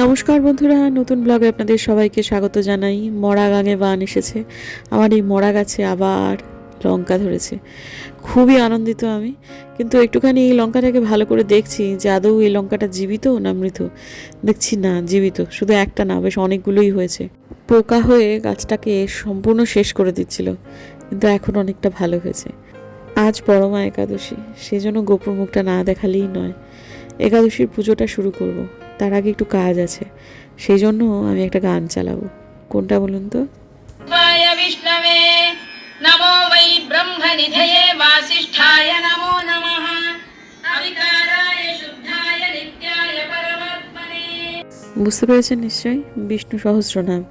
নমস্কার বন্ধুরা, নতুন ব্লগে আপনাদের সবাইকে স্বাগত জানাই। মরা গাঙে বান এসেছে। আমার এই মরা গাছে আবার লঙ্কা ধরেছে। খুবই আনন্দিত আমি, কিন্তু একটুখানি এই লঙ্কাটাকে ভালো করে দেখছি যে আদৌ এই লঙ্কাটা জীবিত না মৃত। দেখছি না, জীবিত। শুধু একটা না, বেশ অনেকগুলোই হয়েছে। পোকা হয়ে গাছটাকে সম্পূর্ণ শেষ করে দিচ্ছিল, কিন্তু এখন অনেকটা ভালো হয়েছে। আজ বড়মা একাদশী, সেই জন্য গোপুর মুখটা না দেখালেই নয়। একাদশীর পুজোটা শুরু করব, তার আগে একটু কাজ আছে, সেই জন্য আমি একটা গান চালাবো। কোনটা বলুন তো? বিষ্ণবে নমো বৈ ব্রহ্মনিধয়ে বাসিষ্ঠায় নমো নমঃ অবিকারায় শুদ্ধায় নিত্যায় পরমাত্মনে। বুঝতে পেরেছেন নিশ্চয়ই, বিষ্ণু সহস্রনাম।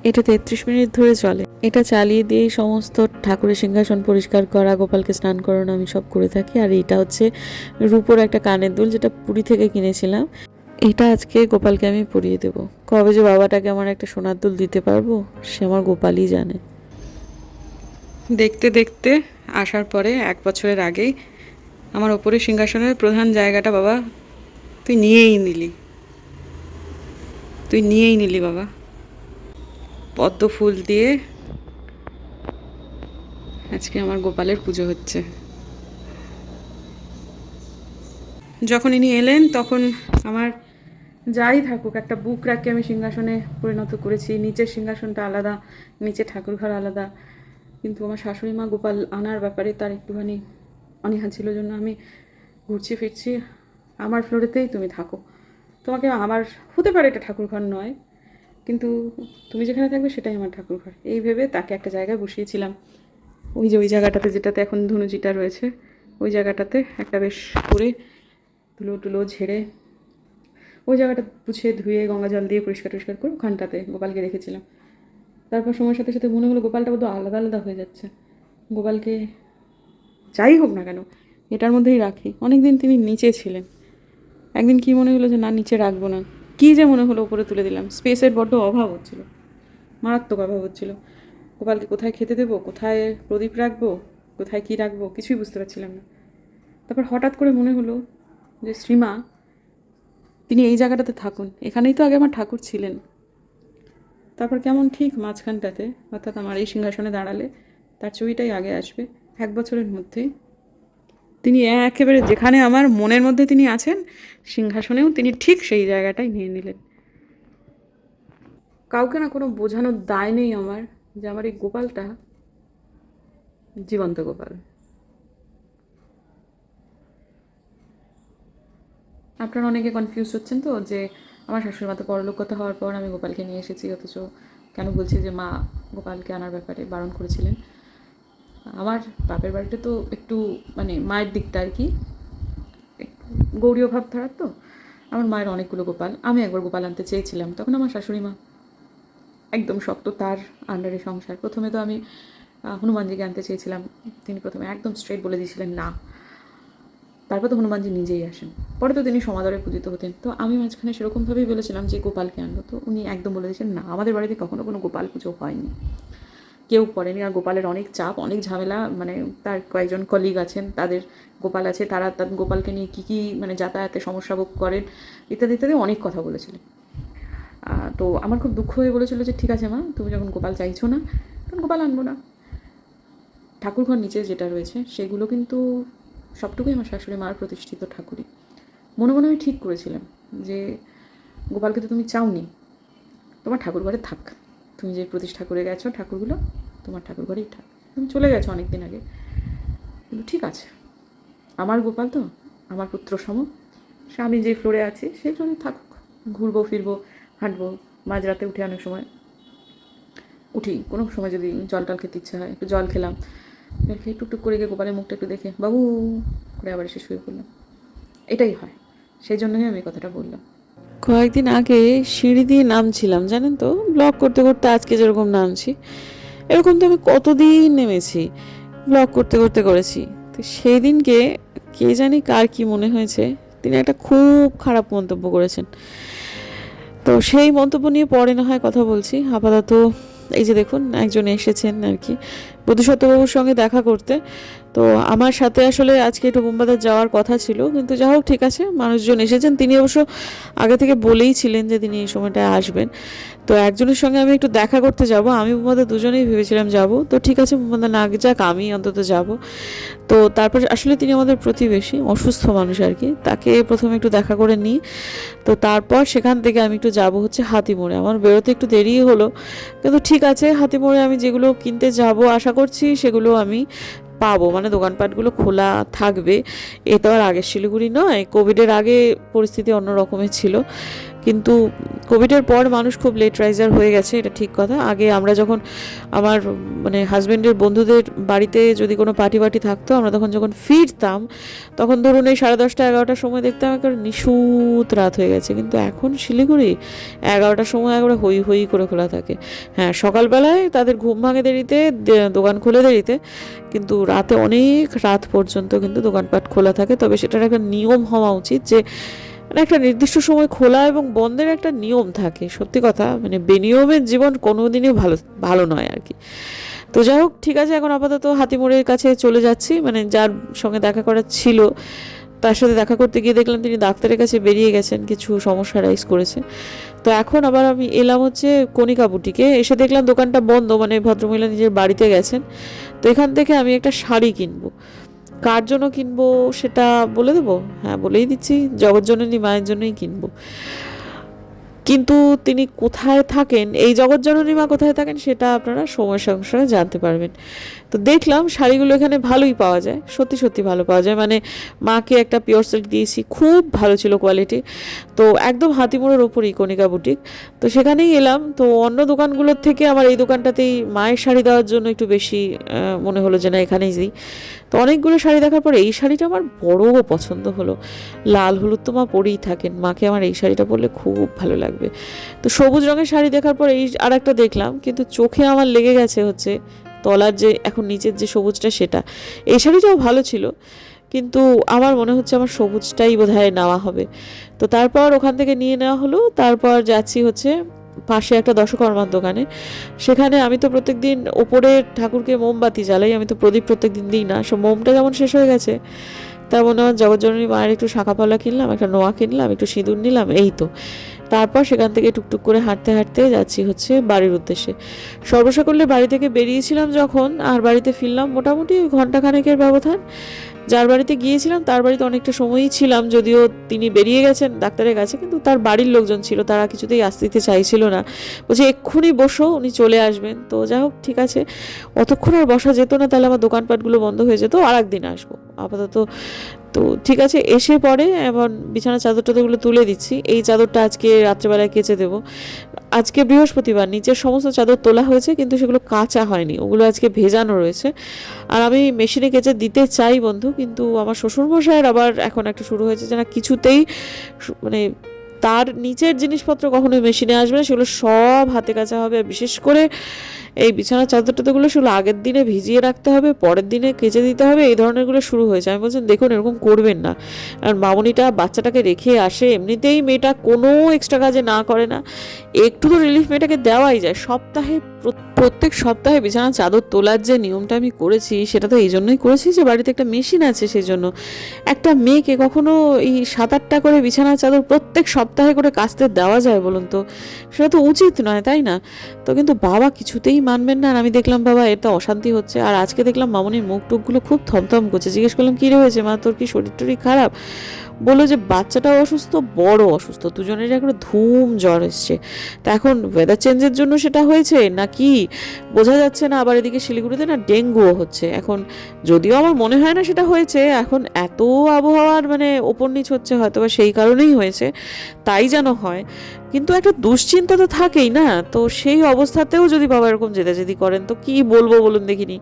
এটা 33 মিনিট ধরে চলে। এটা চালিয়ে দিয়ে সমস্ত ঠাকুরের সিংহাসন পরিষ্কার করা, গোপালকে স্নান করানো আমি সব করে থাকি। আর এটা হচ্ছে রূপোর একটা কানের দুল, যেটা পুরী থেকে কিনেছিলাম। এটা আজকে গোপালকে আমি পরিয়ে দেবো। কবে যে বাবাটাকে আমার একটা সোনার দুল দিতে পারবো, সে আমার গোপালই জানে। দেখতে দেখতে আসার পরে 1 বছরের আগেই আমার ওপরে সিংহাসনের প্রধান জায়গাটা বাবা তুই নিয়েই নিলি বাবা। পদ্ম ফুল দিয়ে আজকে আমার গোপালের পুজো হচ্ছে। যখন ইনি এলেন তখন আমার যাই থাকুক, একটা বুক রাখকে আমি সিংহাসনে পরিণত করেছি। নিচের সিংহাসনটা আলাদা, নিচে ঠাকুরঘর আলাদা। কিন্তু আমার শাশুড়ি মা গোপাল আনার ব্যাপারে তার একটুখানি অনীহা ছিল, জন্য আমি ঘুরছি ফিরছি, আমার ফ্লোরেতেই তুমি থাকো। তোমাকে আমার হতে পারে এটা ঠাকুরঘর নয়, কিন্তু তুমি যেখানে থাকবে সেটাই আমার ঠাকুরঘর, এই ভেবে তাকে একটা জায়গায় বসিয়েছিলাম। ওই জায়গাটাতে, যেটাতে এখন ধনুজিটা রয়েছে, ওই জায়গাটাতে একটা বেশ করে ধুলো টুলো ঝেড়ে ওই জায়গাটা পুছে ধুয়ে গঙ্গা জল দিয়ে পরিষ্কার টরিষ্কার করে ওখানটাতে গোপালকে রেখেছিলাম। তারপর সময়ের সাথে সাথে মনে হলো গোপালটা বোধহয় আলাদা আলাদা হয়ে যাচ্ছে। গোপালকে যাই হোক না কেন এটার মধ্যেই রাখি। অনেক দিন তিনি নিচে ছিলেন, একদিন কি মনে হলো যে না, নিচে রাখবো না, কী যে মনে হলো উপরে তুলে দিলাম। স্পেসের বড্ড অভাব হচ্ছিল, মারাত্মক অভাব হচ্ছিল। গোপালকে কোথায় খেতে দেবো, কোথায় প্রদীপ রাখবো, কোথায় কী রাখবো, কিছুই বুঝতে পারছিলাম না। তারপর হঠাৎ করে মনে হলো যে শ্রীমা তিনি এই জায়গাটাতে থাকুন, এখানেই তো আগে আমার ঠাকুর ছিলেন। তারপর কেমন ঠিক মাঝখানটাতে, অর্থাৎ আমার এই সিংহাসনে দাঁড়ালে তার ছবিটাই আগে আসবে। 1 বছরের মধ্যেই তিনি একেবারে যেখানে আমার মনের মধ্যে তিনি আছেন, সিংহাসনেও তিনি ঠিক সেই জায়গাটাই নিয়ে নিলেন। কাউকে না কোনো বোঝানোর দায় নেই আমার, যে আমার এই গোপালটা জীবন্ত গোপাল। আপনারা অনেকে কনফিউজ হচ্ছেন তো, যে আমার শাশুড়ি মা তো পরলোকগত হওয়ার পর আমি গোপালকে নিয়ে এসেছি, অথচ কেন বলছি যে মা গোপালকে আনার ব্যাপারে বারণ করেছিলেন। আমার বাপের বাড়িতে তো একটু মানে মায়ের দিকটা আর কি গৌরীয় ভাব ধরার, তো আমার মায়ের অনেকগুলো গোপাল। আমি একবার গোপাল আনতে চেয়েছিলাম, তখন আমার শাশুড়ি মা একদম শক্ত, তার আন্ডারে সংসার। প্রথমে তো আমি হনুমানজিকে আনতে চেয়েছিলাম, তিনি প্রথমে একদম স্ট্রেট বলে দিয়েছিলেন না। তারপর তো হনুমানজি নিজেই আসেন, পরে তো তিনি সমাদরে পূজিত হতেন। তো আমি মাঝখানে সেরকমভাবেই বলেছিলাম যে গোপালকে আনবো, তো উনি একদম বলে দিয়েছেন না, আমাদের বাড়িতে কখনো কোনো গোপাল পুজো হয়নি, কেউ করেনি। আর গোপালের অনেক চাপ, অনেক ঝামেলা, মানে তার কয়েকজন কলিগ আছেন, তাদের গোপাল আছে, তারা তার গোপালকে নিয়ে কী কী মানে যাতায়াতে সমস্যা ভোগ করেন, ইত্যাদি ইত্যাদি অনেক কথা বলেছিলেন। তো আমার খুব দুঃখ হয়ে বলেছিল যে ঠিক আছে মা, তুমি যখন গোপাল চাইছো না, তখন গোপাল আনবো না। ঠাকুরঘর নিচে যেটা রয়েছে সেগুলো কিন্তু সবটুকুই আমার শাশুড়ি মার প্রতিষ্ঠিত ঠাকুরই। মনে মনে আমি ঠিক করেছিলাম যে গোপালকে তো তুমি চাওনি, তোমার ঠাকুরঘরে থাক, তুমি যে প্রতিষ্ঠা করে গেছো ঠাকুরগুলো, তোমার ঠাকুরঘরেই থাক। তুমি চলে গেছো অনেক দিন আগে, কিন্তু ঠিক আছে, আমার গোপাল তো আমার পুত্র সম, সে আমি যে ফ্লোরে আছি সেই ফ্লোরে থাকুক। ঘুরবো ফিরবো, হাঁটবো, মাঝরাতে উঠে অনেক সময় উঠি, কোনো সময় যদি জল টল খেতে ইচ্ছা হয় একটু জল খেলাম, জল খেয়ে টুকটুক করে গিয়ে গোপালের মুখটা একটু দেখে বাবু করে আবার এসে শুয়ে পড়লাম। এটাই হয়, সেই জন্যই আমি কথাটা বললাম। কয়েকদিন আগে সিঁড়ি দিয়ে নামছিলাম জানেন তো, ব্লগ করতে করতে আজকে যেরকম নামছি, এরকম তো আমি কতদিন নেমেছি, ব্লগ করতে করতে করেছি। তো সেই দিনকে কে জানি কার কি মনে হয়েছে, তিনি একটা খুব খারাপ মন্তব্য করেছেন। তো সেই মন্তব্য নিয়ে পরে না হয় কথা বলছি। আপাতত এই যে দেখুন একজন এসেছেন আর কি, বোধিসত্ত্ববাবুর সঙ্গে দেখা করতে। তো আমার সাথে আসলে আজকে একটু বোমবাজার যাওয়ার কথা ছিল, কিন্তু যা হোক ঠিক আছে, মানুষজন এসেছেন। তিনি অবশ্য আগে থেকে বলেই ছিলেন যে তিনি এই সময়টায় আসবেন। তো একজনের সঙ্গে আমি একটু দেখা করতে যাব, আমি বোমবাদা দুজনেই ভেবেছিলাম যাব। তো ঠিক আছে, বোমবাদা না যাক, আমি অন্তত যাব। তো তারপর আসলে তিনি আমাদের প্রতিবেশী, অসুস্থ মানুষ আর কি, তাকে প্রথমে একটু দেখা করে নিই। তো তারপর সেখান থেকে আমি একটু যাব হচ্ছে হাতিমোড়ে। আমার বেরোতে একটু দেরি হলো, কিন্তু ঠিক আছে, হাতিমোড়ে আমি যেগুলো কিনতে যাব আশা করছি সেগুলো আমি পাবো, মানে দোকানপাটগুলো খোলা থাকবে। এ তো আর আগের শিলিগুড়ি নয়, কোভিডের আগে পরিস্থিতি অন্য রকমের ছিল, কিন্তু কোভিডের পর মানুষ খুব লেট রাইজার হয়ে গেছে, এটা ঠিক কথা। আগে আমরা যখন আমার মানে হাজব্যান্ডের বন্ধুদের বাড়িতে যদি কোনো পার্টি থাকতো, আমরা তখন যখন ফিরতাম তখন ধরুন এই 10:30 11টার সময় দেখতাম একেবারে নিশুত রাত হয়ে গেছে। কিন্তু এখন শিলিগুড়ি 11টার সময় একবারে হই হই করে খোলা থাকে। হ্যাঁ, সকালবেলায় তাদের ঘুম ভাঙে দেরিতে, দোকান খুলে দেরিতে, কিন্তু রাতে অনেক রাত পর্যন্ত কিন্তু দোকানপাট খোলা থাকে। তবে সেটার একটা নিয়ম হওয়া উচিত, যে মানে একটা নির্দিষ্ট সময় খোলা এবং বন্ধের একটা নিয়ম থাকে। সত্যি কথা, মানে বেনিয়মের জীবন কোনোদিনই ভালো ভালো নয় আর কি। তো যাই হোক ঠিক আছে, এখন আপাতত হাতিমোড়ের কাছে চলে যাচ্ছি, মানে যার সঙ্গে দেখা করার ছিল তার সাথে দেখা করতে গিয়ে দেখলাম তিনি ডাক্তারের কাছে বেরিয়ে গেছেন, কিছু সমস্যা রাইজ করেছে। তো এখন আবার আমি এলাম হচ্ছে কণিকা বুটিকে, এসে দেখলাম দোকানটা বন্ধ, মানে ভদ্রমহিলা নিজের বাড়িতে গেছেন। তো এখান থেকে আমি একটা শাড়ি কিনবো। কার জন্য কিনবো সেটা বলে দেবো? হ্যাঁ, বলেই দিচ্ছি, জগৎজননী মায়ের জন্যই কিনবো। কিন্তু তিনি কোথায় থাকেন, এই জগৎজননী মা কোথায় থাকেন সেটা আপনারা সময়ের সঙ্গে সঙ্গে জানতে পারবেন। তো দেখলাম শাড়িগুলো এখানে ভালোই পাওয়া যায়, সত্যি সত্যি ভালো পাওয়া যায়। মানে মাকে একটা পিওর সিল্ক দিয়েছি, খুব ভালো ছিল কোয়ালিটি। তো একদম হাতিমোড়ের ওপরই কণিকা বুটিক, তো সেখানেই এলাম। তো অন্য দোকানগুলোর থেকে আমার এই দোকানটাতেই মায়ের শাড়ি দেওয়ার জন্য একটু বেশি মনে হলো যে না, এখানেই দিই। তো অনেকগুলো শাড়ি দেখার পর এই শাড়িটা আমার বড় পছন্দ হলো। লাল হলুদ তো মা পরেই থাকেন, মাকে আমার এই শাড়িটা পরলে খুব ভালো লাগবে। তো সবুজ রঙের শাড়ি দেখার পর এই আর একটা দেখলাম, কিন্তু চোখে আমার লেগে গেছে হচ্ছে তলার যে এখন নিচের যে সবুজটা, সেটা। এই শাড়িটাও ভালো ছিল, কিন্তু আমার মনে হচ্ছে আমার সবুজটাই বোধহয় নেওয়া হবে। তো তারপর ওখান থেকে নিয়ে নেওয়া হলো। তারপর যাচ্ছি হচ্ছে পাশে একটা দশকর্মার দোকানে। সেখানে আমি তো প্রত্যেক দিন ওপরে ঠাকুরকে মোমবাতি জ্বালাই, আমি তো প্রদীপ প্রত্যেক দিন দিই না। সব মোমটা যেমন শেষ হয়ে গেছে, তেমন আমার জগৎজননী মায়ের একটু শাঁখাপালা কিনলাম, একটা নোয়া কিনলাম, একটু সিঁদুর নিলাম, এই তো। তারপর সেখান থেকে টুকটুক করে হাঁটতে হাঁটতে যাচ্ছি হচ্ছে বাড়ির উদ্দেশ্যে। সর্বসাকুল্যে বাড়ি থেকে বেরিয়েছিলাম যখন, আর বাড়িতে ফিরলাম মোটামুটি ঘন্টাখানেকের ব্যবধান। যার বাড়িতে গিয়েছিলাম তার বাড়িতে অনেকটা সময়ই ছিলাম, যদিও তিনি বেরিয়ে গেছেন ডাক্তারের কাছে, কিন্তু তার বাড়ির লোকজন ছিল, তারা কিছুতেই আসতে দিতে চাইছিল না। বলছে এক্ষুনি বসো, উনি চলে আসবেন। তো যাই হোক ঠিক আছে, অতক্ষণ আর বসা যেত না, তাহলে আমার দোকানপাটগুলো বন্ধ হয়ে যেত, আর একদিন আসবো আপাতত। তো ঠিক আছে, এসে পরে এখন বিছানা চাদর টাদরগুলো তুলে দিচ্ছি। এই চাদরটা আজকে রাত্রেবেলায় কেচে দেবো। আজকে বৃহস্পতিবার, নিচের সমস্ত চাদর তোলা হয়েছে, কিন্তু সেগুলো কাঁচা হয়নি, ওগুলো আজকে ভেজানো রয়েছে। আর আমি মেশিনে কেচে দিতে চাই বন্ধু, কিন্তু আমার শ্বশুরমশাইয়ের আবার এখন একটা শুরু হয়েছে যে না, কিছুতেই মানে তার নিচের জিনিসপত্র কখনোই মেশিনে আসবে না, সেগুলো সব হাতে কাচা হবে। বিশেষ করে এই বিছানার চাদর টাদরগুলো সেগুলো আগের দিনে ভিজিয়ে রাখতে হবে, পরের দিনে কেচে দিতে হবে, এই ধরনেরগুলো শুরু হয়েছে। আমি বলছেন দেখুন, এরকম করবেন না। কারণ মামনিটা বাচ্চাটাকে রেখে আসে, এমনিতেই মেয়েটা কোনো এক্সট্রা কাজে না করে না, একটু তো রিলিফ মেয়েটাকে দেওয়াই যায়। প্রত্যেক সপ্তাহে বিছানার চাদর তোলার যে নিয়মটা আমি করেছি, সেটা তো এই জন্যই করেছি যে বাড়িতে একটা মেশিন আছে, সেই জন্য। একটা মেয়েকে কখনো এই 7-8টা করে বিছানার চাদর প্রত্যেক সপ্তাহে করে কাচতে দেওয়া যায় বলুন তো? সেটা তো উচিত নয়, তাই না? তো কিন্তু বাবা কিছুতেই মানবেন না। আর আমি দেখলাম বাবা এটা অশান্তি হচ্ছে। আর আজকে দেখলাম মামনির মুখ টুকগুলো খুব থমথম করছে। জিজ্ঞেস করলাম কী রে হয়েছে মা, তোর কি শরীর টরীর খারাপ? বললো যে বাচ্চাটাও অসুস্থ, বড় অসুস্থ, দুজনেরই একটা ধুম জ্বর এসছে। তা এখন ওয়েদার চেঞ্জের জন্য সেটা হয়েছে নাকি বোঝা যাচ্ছে না। আবার এদিকে শিলিগুড়িতে না ডেঙ্গুও হচ্ছে এখন, যদিও আমার মনে হয় না সেটা হয়েছে। এখন এত আবহাওয়ার মানে ওপর নিচ হচ্ছে, হয়তো বা সেই কারণেই হয়েছে, তাই যেন হয়। কিন্তু একটা দুশ্চিন্তা তো থাকেই না। তো সেই অবস্থাতেও যদি বাবা এরকম জেদাজেদি করেন, তো কি বলবো বলুন দেখিনি।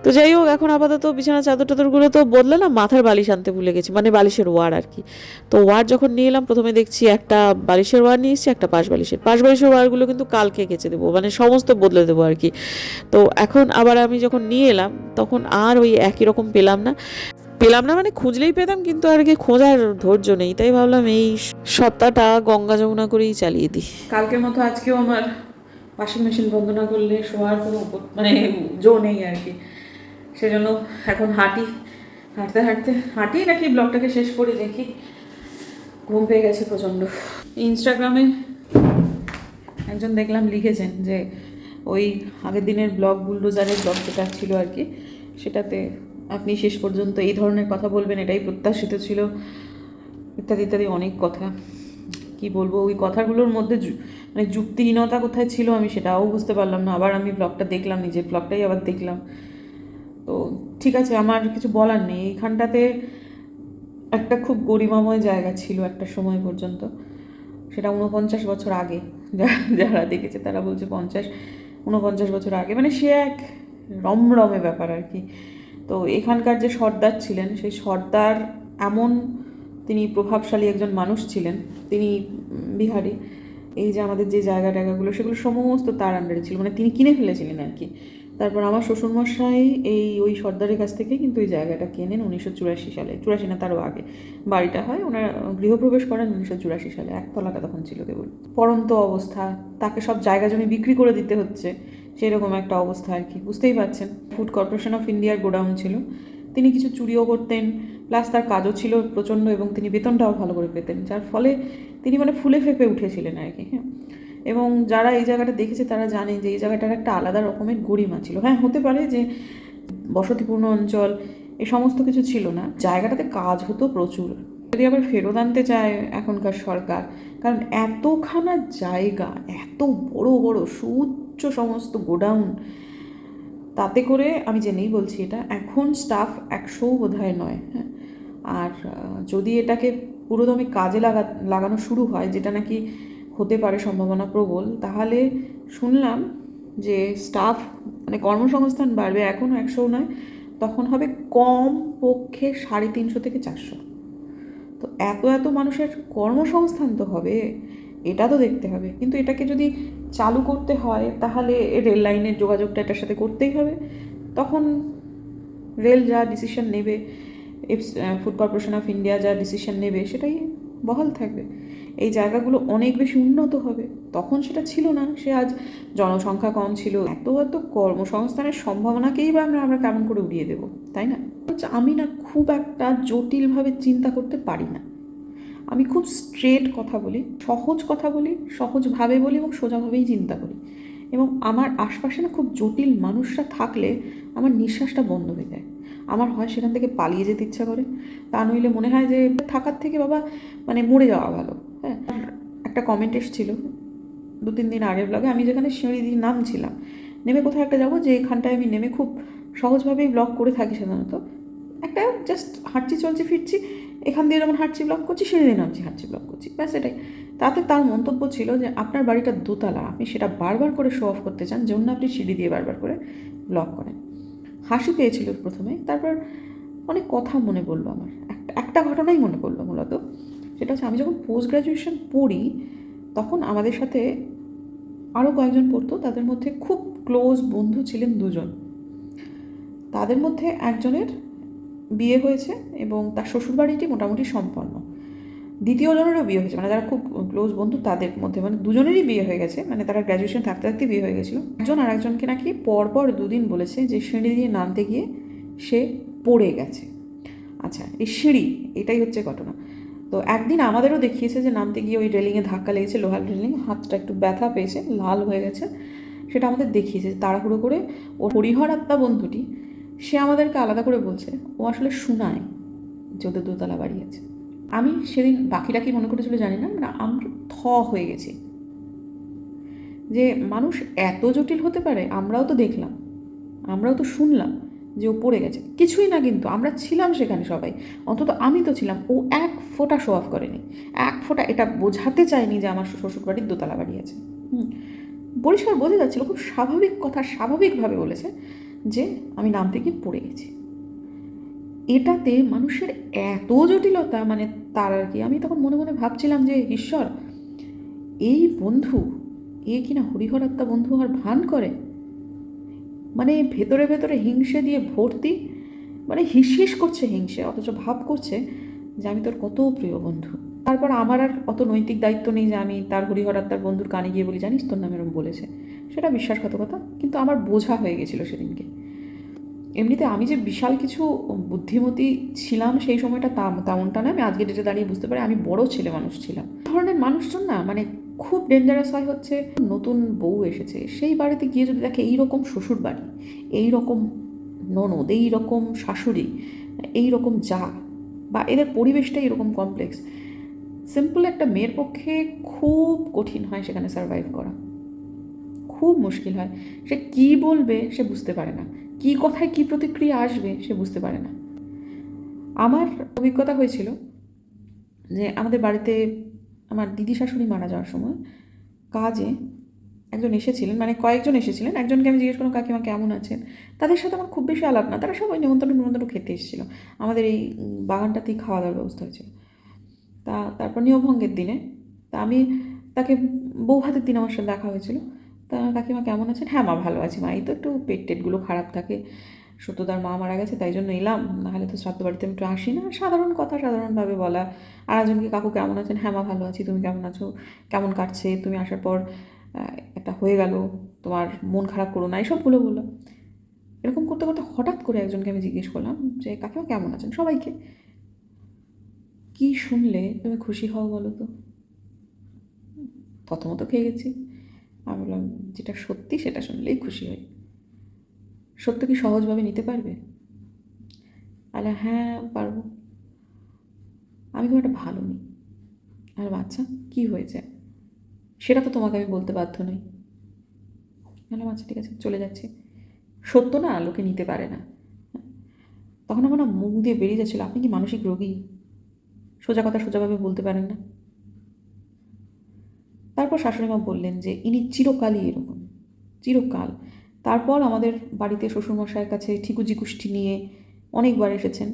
তো যাই হোক, এখন আপাতত বিছানা চাদর টাদরগুলো তো বদলালাম, মাথার বালিশ আনতে ভুলে গেছি, মানে বালিশের ওয়ার আর কি। তো ওয়ার যখন নিয়ে এলাম, প্রথমে দেখছি একটা বালিশের ওয়ার নিয়ে এসেছি, একটা পাশ বালিশের ওয়ারগুলো কিন্তু কালকে কেচে দেবো, মানে সমস্ত বদলে দেবো আর কি। তো এখন আবার আমি যখন নিয়ে এলাম, তখন আর ওই একই রকম পেলাম না মানে খুঁজলেই পেতাম, কিন্তু আর কি খোঁজার ধৈর্য নেই। তাই ভাবলাম এই সপ্তাহটা গঙ্গা যমুনা করেই চালিয়ে দিই। কালকের মতো আজকেও আমার ওয়াশিং মেশিন বন্ধ না করলে শোয়ার কোনো মানে জো নেই আর কি। সেজন্য এখন হাঁটতে হাঁটি নাকি ব্লগটাকে শেষ করে দেখি। ঘুম পেয়ে গেছে প্রচণ্ড। ইনস্টাগ্রামে একজন দেখলাম লিখেছেন যে ওই আগের দিনের ব্লগ বুলডোজারের ব্লগ যেটা ছিল আর কি, সেটাতে আপনি শেষ পর্যন্ত এই ধরনের কথা বলবেন এটাই প্রত্যাশিত ছিল, ইত্যাদি ইত্যাদি অনেক কথা। কি বলবো, ওই কথাগুলোর মধ্যে মানে যুক্তিহীনতা কোথায় ছিল আমি সেটাও বুঝতে পারলাম না। আবার আমি ব্লগটা দেখলাম, নিজের ব্লগটাই আবার দেখলাম। তো ঠিক আছে, আমার কিছু বলার নেই। এইখানটাতে একটা খুব গরিমাময় জায়গা ছিল একটা সময় পর্যন্ত, সেটা 49 বছর আগে। যারা দেখেছে তারা বলছে 49 বছর আগে, মানে সে এক রমরমে ব্যাপার আর কি। তো এখানকার যে সর্দার ছিলেন, সেই সর্দার এমন তিনি প্রভাবশালী একজন মানুষ ছিলেন। তিনি বিহারি। এই যে আমাদের যে জায়গাগুলো সেগুলো সমস্ত তার আন্ডারে ছিল, মানে তিনি কিনে ফেলেছিলেন আর কি। তারপর আমার শ্বশুরমশাই ওই সর্দারের কাছ থেকে কিন্তু ওই জায়গাটা কেনেন 1984 সালে। 84 না, তারও আগে বাড়িটা হয়। ওনারা গৃহপ্রবেশ করেন 1984 সালে। একতলাটা তখন ছিল কেবল। পড়ন্ত অবস্থা, তাকে সব জায়গা জমি বিক্রি করে দিতে হচ্ছে, সেরকম একটা অবস্থা আর কি। বুঝতেই পারছেন। ফুড কর্পোরেশন অফ ইন্ডিয়ার গোডাউন ছিল। তিনি কিছু চুরিও করতেন, প্লাস তার কাজও ছিল প্রচণ্ড, এবং তিনি বেতনটাও ভালো করে পেতেন, যার ফলে তিনি মানে ফুলে ফেঁপে উঠেছিলেন আর কি। হ্যাঁ, এবং যারা এই জায়গাটা দেখেছে তারা জানে যে এই জায়গাটার একটা আলাদা রকমের গরিমা ছিল। হ্যাঁ, হতে পারে যে বসতিপূর্ণ অঞ্চল, এ সমস্ত কিছু ছিল না, জায়গাটাতে কাজ হতো প্রচুর। যদি আবার ফেরত আনতে চায় এখনকার সরকার, কারণ এতখানা জায়গা, এত বড় বড় সুউচ্চ সমস্ত গোডাউন, তাতে করে আমি জেনেই বলছি এটা, এখন স্টাফ 100 বোধহয় নয়। হ্যাঁ, আর যদি এটাকে পুরোদমে কাজে লাগানো শুরু হয়, যেটা নাকি হতে পারে সম্ভাবনা প্রবল, তাহলে শুনলাম যে স্টাফ মানে কর্মসংস্থান বাড়বে। এখনও 100 নয়, তখন হবে কম পক্ষে 350 থেকে 400। তো এত মানুষের কর্মসংস্থান তো হবে, এটা তো দেখতে হবে। কিন্তু এটাকে যদি চালু করতে হয় তাহলে রেল লাইনের যোগাযোগটা এটার সাথে করতেই হবে। তখন রেল যা ডিসিশন নেবে, ফুড কর্পোরেশন অফ ইন্ডিয়া যা ডিসিশন নেবে, সেটাই বহাল থাকবে। এই জায়গাগুলো অনেক বেশি উন্নত হবে। তখন সেটা ছিল না, সে আজ জনসংখ্যা কম ছিল, এত কর্মসংস্থানের সম্ভাবনাকেই বা আমরা কেমন করে উড়িয়ে দেবো, তাই না? আমি না খুব একটা জটিলভাবে চিন্তা করতে পারি না। আমি খুব স্ট্রেট কথা বলি, সহজ কথা বলি, সহজভাবে বলি এবং সোজাভাবেই চিন্তা করি। এবং আমার আশপাশে না খুব জটিল মানুষরা থাকলে আমার নিঃশ্বাসটা বন্ধ হয়ে যায়। আমার হয় সেখান থেকে পালিয়ে যেতে ইচ্ছা করে, তা নইলে মনে হয় যে থাকার থেকে বাবা মানে মরে যাওয়া ভালো। হ্যাঁ, একটা কমেন্ট এসেছিল 2-3 দিন আগের ব্লগে, আমি যেখানে সিঁড়ি দিয়ে নামছিলাম, নেমে কোথাও একটা যাবো, যে এখানটায় আমি নেমে খুব সহজভাবেই ব্লগ করে থাকি সাধারণত। একটা জাস্ট হাঁটছি, চলছি, ফিরছি, এখান দিয়ে যেমন হাঁটছি ব্লগ করছি, সিঁড়ি দিয়ে নামছি, হাঁটছি, ব্লগ করছি, ব্যাস এটাই। তাতে তার মন্তব্য ছিল যে আপনার বাড়িটা দোতলা, আপনি সেটা বারবার করে শো অফ করতে চান, যেমন আপনি সিঁড়ি দিয়ে বারবার করে ব্লগ করেন। হাসি পেয়েছিল প্রথমে, তারপর অনেক কথা মনে পড়লো আমার। একটা ঘটনাই মনে পড়লো মূলত। সেটা হচ্ছে, আমি যখন পোস্ট গ্র্যাজুয়েশন পড়ি তখন আমাদের সাথে আরও কয়েকজন পড়তো, তাদের মধ্যে খুব ক্লোজ বন্ধু ছিলেন 2জন। তাদের মধ্যে একজনের বিয়ে হয়েছে এবং তার শ্বশুরবাড়িটি মোটামুটি সম্পন্ন। দ্বিতীয় জনেরও বিয়ে হয়েছে, মানে যারা খুব ক্লোজ বন্ধু তাদের মধ্যে মানে 2জনেরই বিয়ে হয়ে গেছে, মানে তারা গ্র্যাজুয়েশন থাকতে থাকতে বিয়ে হয়ে গেছিলো। একজন আর একজনকে নাকি পরপর 2 দিন বলেছে যে সিঁড়ি দিয়ে নামতে গিয়ে সে পড়ে গেছে। আচ্ছা, এই সিঁড়ি, এটাই হচ্ছে ঘটনা। তো একদিন আমাদেরও দেখিয়েছে যে নামতে গিয়ে ওই রেলিংয়ে ধাক্কা লেগেছে, লোহার রেলিং, হাতটা একটু ব্যথা পেয়েছে, লাল হয়ে গেছে। সেটা আমাদের দেখিয়েছে তাড়াহুড়ো করে। ও হরিহর আত্মা বন্ধুটি, সে আমাদেরকে আলাদা করে বলছে ও আসলে শোনায় যে ওদের 2তলা বাড়ি আছে। আমি সেদিন বাকিটা কি মনে করেছিল জানি না, মানে আমরা হয়ে গেছি যে মানুষ এত জটিল হতে পারে। আমরাও তো দেখলাম, আমরাও তো শুনলাম যে ও পড়ে গেছে, কিছুই না, কিন্তু আমরা ছিলাম সেখানে সবাই, অন্তত আমি তো ছিলাম। ও 1 ফোঁটা শো অফ করেনি, 1 ফোঁটা এটা বোঝাতে চায়নি যে আমার শ্বশুরবাড়ির 2তলা বাড়ি আছে। পরিষ্কার বোঝা যাচ্ছিল, খুব স্বাভাবিক কথা, স্বাভাবিকভাবে বলেছে যে আমি নামতে গিয়ে পড়ে গেছি। এটাতে মানুষের এত জটিলতা, মানে তার আর কি। আমি তখন মনে মনে ভাবছিলাম যে ঈশ্বর, এই বন্ধু কিনা হরিহর আত্মা বন্ধু আর ভান করে, মানে ভেতরে ভেতরে হিংসে দিয়ে ভর্তি, মানে হিস করছে হিংসে, অথচ ভাব করছে যে আমি তোর কত প্রিয় বন্ধু। তারপর আমার আর অত নৈতিক দায়িত্ব নেই যে আমি তার হরিহরার তার বন্ধুর কানে গিয়ে বলি, জানিস তোর নামে এরকম বলেছে, সেটা বিশ্বাসঘাতকতা। কিন্তু আমার বোঝা হয়ে গেছিলো সেদিনকে। এমনিতে আমি যে বিশাল কিছু বুদ্ধিমতী ছিলাম সেই সময়টা তেমনটা না। আমি আজকে ডেটে দাঁড়িয়ে বুঝতে পারি আমি বড় ছেলে মানুষ ছিলাম। ধরনের মানুষজন না মানে খুব ডেঞ্জারাস হয় হচ্ছে নতুন বউ এসেছে সেই বাড়িতে গিয়ে যদি দেখে এইরকম শ্বশুর বাড়ি, এইরকম ননদ, এইরকম শাশুড়ি, এইরকম যা, বা এদের পরিবেশটাই এরকম কমপ্লেক্স, সিম্পল একটা মেয়ের পক্ষে খুব কঠিন হয় সেখানে সার্ভাইভ করা, খুব মুশকিল হয়। সে কী বলবে সে বুঝতে পারে না, কী কথায় কী প্রতিক্রিয়া আসবে সে বুঝতে পারে না। আমার অভিজ্ঞতা হয়েছিল যে আমাদের বাড়িতে আমার দিদি শাশুড়ি মারা যাওয়ার সময় কাজে একজন এসেছিলেন, মানে কয়েকজন এসেছিলেন। একজনকে আমি জিজ্ঞেস করলাম কাকিমা কেমন আছেন, তাদের সাথে আমার খুব বেশি আলাপ না, তারা সবাই নিমন্ত্রণ খেতে এসেছিলো। আমাদের এই বাগানটাতেই খাওয়া দাওয়ার ব্যবস্থা হয়েছিল। তারপর নিয়মভঙ্গের দিনে আমি তাকে বউ ভাতের দিন আমার সাথে দেখা হয়েছিল। তা কাকিমা কেমন আছেন, হ্যাঁ মা ভালো আছি মা, এই তো একটু পেট টেটগুলো খারাপ থাকে, সত্যদার মা মারা গেছে তাই জন্য এলাম, নাহলে তো শ্রাদ্ধ বাড়িতে আমি একটু আসি না। সাধারণ কথা, সাধারণভাবে বলা। আর একজনকে কাকু কেমন আছেন, হ্যাঁ মা ভালো আছি, তুমি কেমন আছো, কেমন কাটছে, তুমি আসার পর একটা হয়ে গেল, তোমার মন খারাপ করো না, এইসবগুলো বললাম। এরকম করতে করতে হঠাৎ করে একজনকে আমি জিজ্ঞেস করলাম যে কাকিমা কেমন আছেন, সবাইকে। কি শুনলে তুমি খুশি হও বলো তো? প্রথমত খেয়ে গেছি। আমি বললাম যেটা সত্যি সেটা শুনলেই খুশি হই। সত্য কি সহজভাবে নিতে পারবে? আরে হ্যাঁ পারবো। আমি খুব একটা ভালো নেই। আর বাচ্চা কী হয়েছে সেটা তো তোমাকে আমি বলতে বাধ্য নই। বললাম আচ্ছা ঠিক আছে চলে যাচ্ছি। সত্য না লোকে নিতে পারে না। তখন আমার না মুখ দিয়ে বেরিয়ে যাচ্ছিল, আপনি কি মানসিক রোগী? সোজা কথা সোজাভাবে বলতে পারেন না। তারপর শাশুড়িমা বললেন যে ইনি চিরকালই এরকম, চিরকাল। তারপর আমাদের বাড়িতে শ্বশুরমশাইয়ের কাছে ঠিকুজি নিয়ে অনেকবার এসেছেন,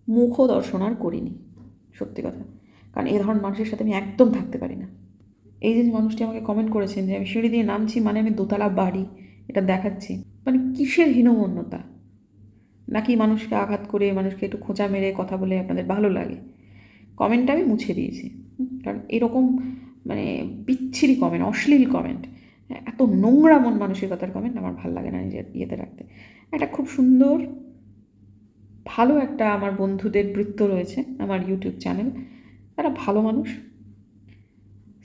মুখও দর্শন আর করিনি, সত্যি কথা। কারণ এ ধরনের মানুষের সাথে আমি একদম থাকতে পারি না। এই যে মানুষটি আমাকে কমেন্ট করেছেন যে আমি সিঁড়ি দিয়ে নামছি মানে আমি দোতলা বাড়ি এটা দেখাচ্ছি, মানে কিসের হীনমন্যতা? নাকি মানুষকে আঘাত করে মানুষকে একটু খোঁচা মেরে কথা বলে আপনাদের ভালো লাগে? কমেন্টটা আমি মুছে দিয়েছি, কারণ এরকম মানে বিচ্ছিরি কমেন্ট, অশ্লীল কমেন্ট, এত নোংরা মন মানসিকতার কমেন্ট আমার ভালো লাগে না নিজের ইয়েতে রাখতে। একটা খুব সুন্দর ভালো একটা আমার বন্ধুদের বৃত্ত রয়েছে আমার ইউটিউব চ্যানেল, তারা ভালো মানুষ,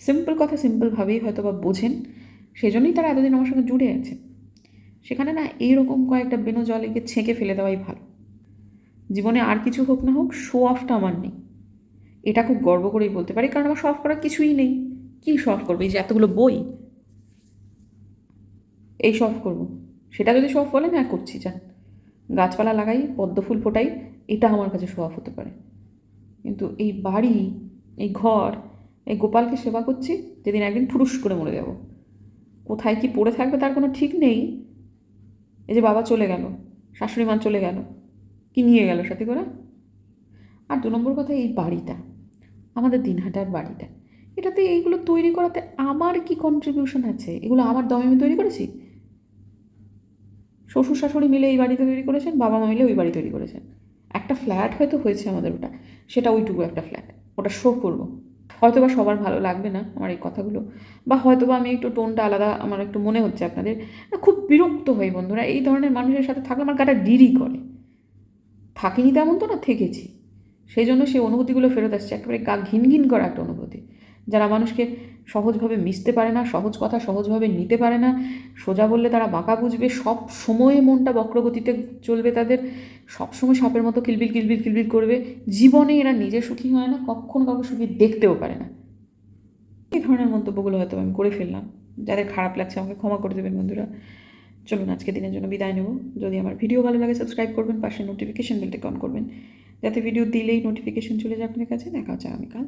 সিম্পল কথা সিম্পলভাবেই হয়তো বা বোঝেন, সেই জন্যই তারা এতদিন আমার সঙ্গে জুড়ে আছে। সেখানে না এইরকম কয়েকটা বেনো জলেকে ছেঁকে ফেলে দেওয়াই ভালো। জীবনে আর কিছু হোক না হোক শো অফটা আমার নেই, এটা খুব গর্ব করেই বলতে পারি, কারণ আমার শো অফ করার কিছুই নেই। কী শো অফ করবো? এই যে এতগুলো বই, এই শো অফ করবো? সেটা যদি শো অফ বলেন হ্যাঁ করছি, যান গাছপালা লাগাই, পদ্ম ফুল ফোটাই, এটা আমার কাছে শো অফ হতে পারে। কিন্তু এই বাড়ি, এই ঘর, এই গোপালকে সেবা করছি, যেদিন একদিন ফুরুস করে মরে যাব, কোথায় কি পড়ে থাকবে তার কোনো ঠিক নেই। এই যে বাবা চলে গেল, শাশুড়ি মা চলে গেল, কি নিয়ে গেল সাথে করে? আর 2 নম্বর কথা, এই বাড়িটা, আমাদের দিনহাটার বাড়িটা, এটাতে এইগুলো তৈরি করাতে আমার কি কন্ট্রিবিউশন আছে? এগুলো আমার দমে আমি তৈরি করেছি? শ্বশুর শাশুড়ি মিলে এই বাড়িতে তৈরি করেছেন, বাবা মা মিলে ওই বাড়ি তৈরি করেছেন। একটা ফ্ল্যাট হয়তো হয়েছে আমাদের, ওটা সেটা ওইটুকু একটা ফ্ল্যাট, ওটা শো করবো। হয়তো বা সবার ভালো লাগবে না আমার এই কথাগুলো, বা হয়তো বা আমি একটু টোনটা আলাদা আমার একটু মনে হচ্ছে আপনাদের, খুব বিরক্ত হই বন্ধুরা। এই ধরনের মানুষের সাথে থাকলে আমার গাটা ডিরি করে। থাকিনি তেমন তো না, থেকেছি, সেই জন্য সেই অনুভূতিগুলো ফেরত আসছে, একেবারে গা ঘিন ঘিন করা একটা অনুভূতি। যারা মানুষকে সহজভাবে মিশতে পারে না, সহজ কথা সহজভাবে নিতে পারে না, সোজা বললে তারা বাঁকা বুঝবে, সব সময় মনটা বক্রগতিতে চলবে তাদের, সবসময় সাপের মতো কিলবিল কিলবিল কিলবিল করবে, জীবনে এরা নিজে সুখী হয় না, কখনো কাউকে সুখী দেখতেও পারে না। এই ধরনের মন্তব্যগুলো হয়তো আমি করে ফেললাম, যাদের খারাপ লাগছে আমাকে ক্ষমা করে দেবেন বন্ধুরা। চলুন আজকে দিনের জন্য বিদায় নেব। যদি আমার ভিডিও ভালো লাগে সাবস্ক্রাইব করবেন, পাশে নোটিফিকেশন বেলটি অন করবেন, যাতে ভিডিও দিলেই নোটিফিকেশন চলে যায় আপনার কাছে। দেখা হচ্ছে আগামীকাল।